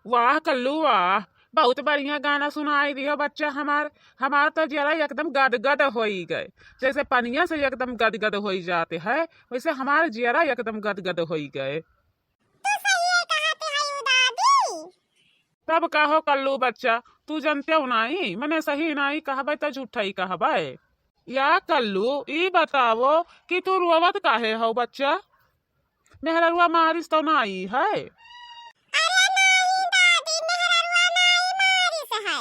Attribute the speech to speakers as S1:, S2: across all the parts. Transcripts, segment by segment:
S1: वाह कल्लू वाह, बहुत बढ़िया गाना सुनाई दियो बच्चा। हमार तो जरा एकदम गदगद हो गए। जैसे पनिया से एकदम गदगद हो जाते हैं, वैसे हमारे जरा एकदम गदगद हो गए।
S2: तो सही कहते हैं दादी।
S1: तब कहो कल्लू बच्चा, तू जानते हो नहीं, मैंने सही नहीं कहबे तो झूठा ही कहबे। या कल्लू ई बतावो कि तू रोवत काहे हो बच्चा? मेहररुआ मारिस तो नहीं है?
S2: अरे नहीं दादी, मेहररुआ नहीं मारिस है।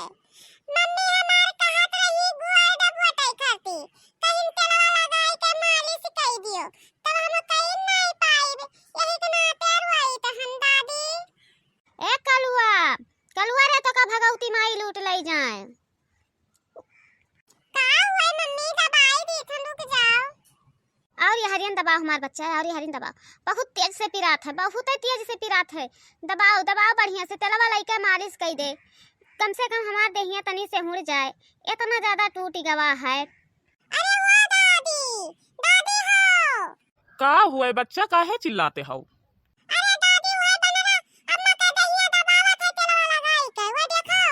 S2: मम्मी हमार कहत रही गुआर डबोटाई करती, कहीं तेलवा लगाई के मालिश कई दियो, तब हम कहीं नहीं पाइब, यही के नाते रुआई त हम दादी। ए कलुआ, कलुआ रे तो का भगवती माई लूट लई जाए। का हुआ मम्मी, दबाई दी थन, रुक जाओ। और ये हरियन दबाओ हमार बच्चा है, और ये हरियन दबाओ। बहुत तेज से पिरात है, बहुत तेज से पिरात है। दबाओ दबाओ बढ़िया से, तेलवा लइका मालिश कई दे, कम से कम हमार देहिया तनी से मुड़ जाए, इतना ज्यादा टूटी गवा है। अरे वो दादी, दादी हो।
S1: का हुए बच्चा, काहे चिल्लाते हो?
S2: अरे दादी वो बनरा अम्मा का दहिया दबावत है तेलवा लगाई के, वो देखो।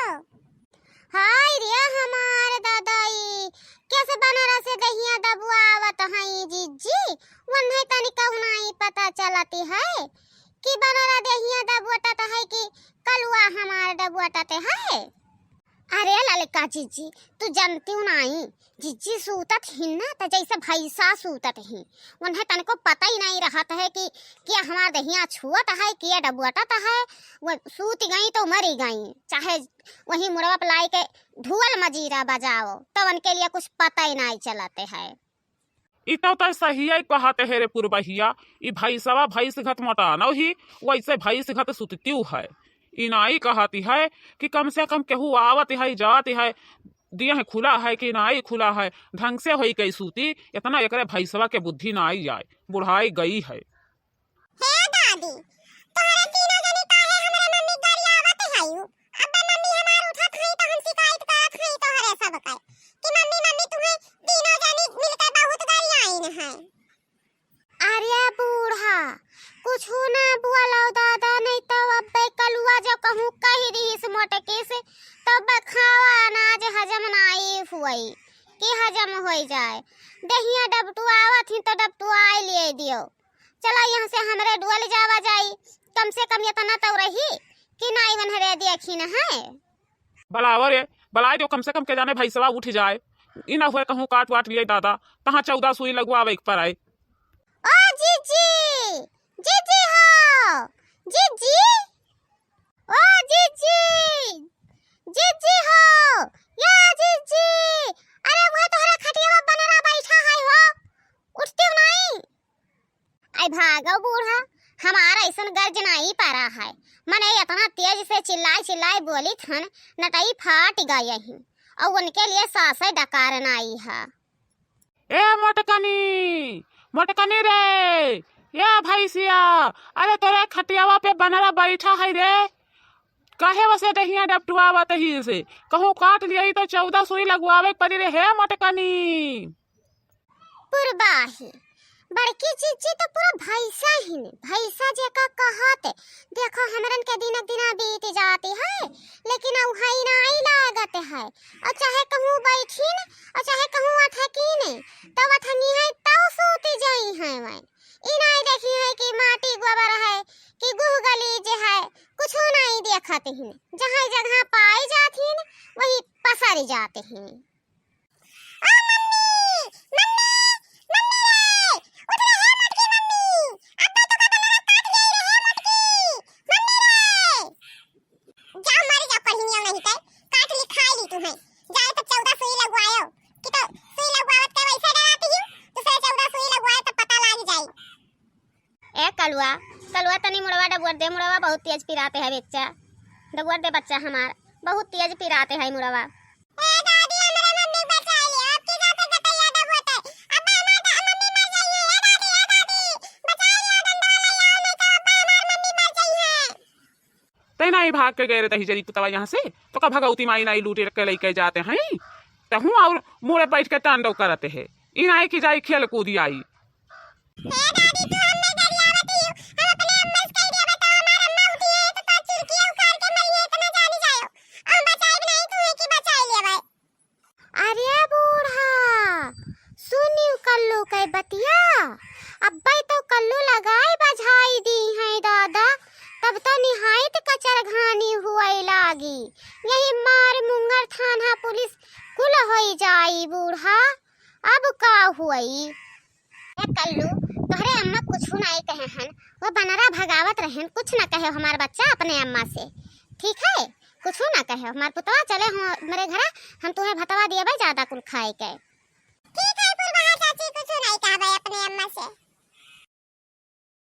S2: हाय रे हमार दादाई, कैसे बनरा से दहिया दबवावत हई जीजी, वन्हे तनिका हुनाई पता चलती है कि बनरा दहिया दबवटत है कि कलुआ हमार दबवटत है। अरे ललिका जीजी, तू जानती हूँ नहीं, जीजी सूतत ही ना तो जैसे भैंसा सूतत ही, उन्हें तनको पता ही नहीं रहता है कि क्या हमार दहिया छुअत है कि डबुअटत है। वो सूत गई तो मरी गई, चाहे वही मुड़वा पलाई के धुअल मजीरा बजाओ तो उनके लिए कुछ पता ही नहीं चलते है।
S1: इतना तो सही है कहते है रे पुरबहिया, ई भैंसवा भैंस घत मटानो ही, वैसे भैंस घत सुतती है। इनाई कहती है कि कम से कम केहू आवत है जाती है, दिया खुला है कि नाई खुला है, ढंग से होई गई सूती, इतना एकरे भैंसवा के बुद्धि ना आई जाए, बुढ़ाई गई है।
S2: हे दादी, तोहरे तीनों जनी काहे हमरे मम्मी गरियावत हयू? अब मम्मी हमार उठत हई त हम शिकायत करत हई तोहरे सब के कि मम्मी मम्मी तुम्हें तीनों जनी मिलकर बहुत गरियाइन है। अरे बूढ़ा, कुछ ना बोलो दादा, नहीं तो अब कलुआ जो कहूँ कह रही इस मोटके से, तब खावा अनाज हजम नहीं हुई कि हजम हो जाए। दहिया डबटुआवत ही तो डबटुआई ले दियो। चला यहाँ से हमरे डुअल जावा जाई, कम से कम इतना तो रही कि नहीं बनहरे देखी न है।
S1: बलावर है, बलाए जो कम से कम के जाने भैंसवा उठ जाए, इना हुए कहूँ काट वाट लिए दादा, तहाँ 14 सुई लगवावे पर आए।
S2: ओ जीजी, जीजी हो, जीजी, ओ जीजी, जीजी हो, या जीजी। अरे वो तोहरा खटिया बनरा बैठा है हो, उठती नहीं। आई भागो बूढ़ा, हमारा ऐसन गर्ज नहीं पारा है, मने इतना तेज से चिल्लाई चिल्लाई बोली थन, नटई फाट गई ही, और उनके लिए सासे डकार आई है।
S1: ए मोटकनी, मोटकनी रे, ये भैंसिया, अरे तोरे खटियावा पे बनरा बैठा है रे, काहे वसे दहिया डबटुआवत ही से, कहूँ काट लिया तो 14 सुई लगवावे पड़ी रे। हे मोटकनी,
S2: पुरबाही बड़की जीजी तो पूरा भैंसा ही ने, भैंसा जेका कहत, देखो हमरन के दिन बीत जाती है, लेकिन अब है नहीं लागत है, और चाहे कहूँ बैठीन और चाहे कहूँ अठकीन, तब अठनी है तब सूती जाई है। मैं ई नहीं देखी है कि माटी गोबर है कि गुह गलीज है, कुछ नहीं देखत ही, जहाँ जगह पाई जाती वही पसर जाते हैं। कलुआ, कलुआ तनी मुड़वा डबुआ दे, मुड़वा बहुत तेज पिराते है बच्चा, डबुआ दे बच्चा हमार, बहुत तेज पिराते है मुड़वा। ए दादी हमरे मम्मी बचा ले, अब की जाते गटैया डबोते, अब हमार मम्मी मर जाई है। ए दादी बचा ले, डंडा ले आओ, नहीं तो अब हमार मम्मी मर जाई है।
S1: ते नहीं भाग के गए रही जरी कुतवा यहाँ से, तो का भगवती माई नहीं लूटे के लेके जाते हैं, तहूँ और मुड़े बैठ के तांडव करते है, इनाई की जाई खेल कूदी आई।
S2: दादी तू हमने गरियावत ही, हम अपने अम्मा से कह दिया, बताओ हमार अम्मा उठी है तो चुरकिया उखाड़ के तब तो निहायत कचर घानी हुई लागी। यही मार मुंगर थाना पुलिस कुल होई जाई बूढ़ा। अब का हुई कल्लू तोहरे अम्मा कुछ नहीं कहे हन, वो बनरा भगावत रहन, कुछ न कहे हमार बच्चा अपने अम्मा से, ठीक है? कुछ ना कहे हमार पुतवा चले हम मेरे घर, हम तुम्हें भतवा दिए भाई ज्यादा कुल खाए के। ठीक है पुरवा चाची, कुछ नहीं कहबे अपने अम्मा से।